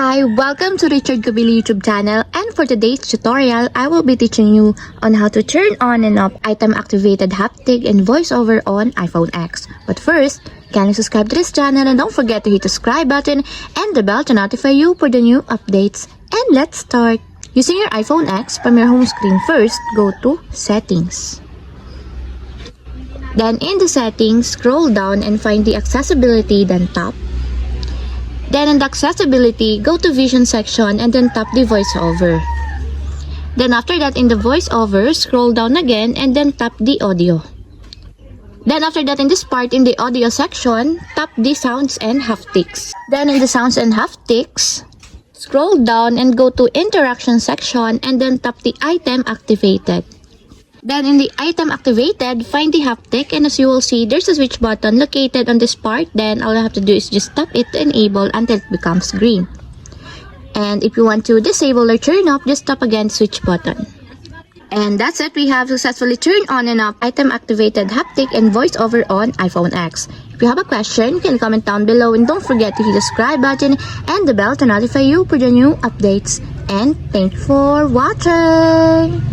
Hi, welcome to Richard Kabili YouTube channel, and for today's tutorial, I will be teaching you on how to turn on and off item activated haptic and voiceover on iPhone X. But first, kindly subscribe to this channel and don't forget to hit the subscribe button and the bell to notify you for the new updates. And let's start. Using your iPhone X, from your home screen first, go to Settings. Then in the settings, scroll down and find the accessibility, then tap. Then in the accessibility, go to vision section and then tap the voiceover. Then after that, in the voiceover, scroll down again and then tap the audio. Then after that, in this part, in the audio section, tap the sounds and haptics. Then in the sounds and haptics, scroll down and go to interaction section and then tap the item activated. Then in the item activated, find the haptic, and as you will see, there's a switch button located on this part. Then all you have to do is just tap it to enable until it becomes green. And if you want to disable or turn off, just tap again the switch button. And that's it. We have successfully turned on and off item activated haptic and voiceover on iPhone X. If you have a question, you can comment down below, and don't forget to hit the subscribe button and the bell to notify you for the new updates. And thank you for watching!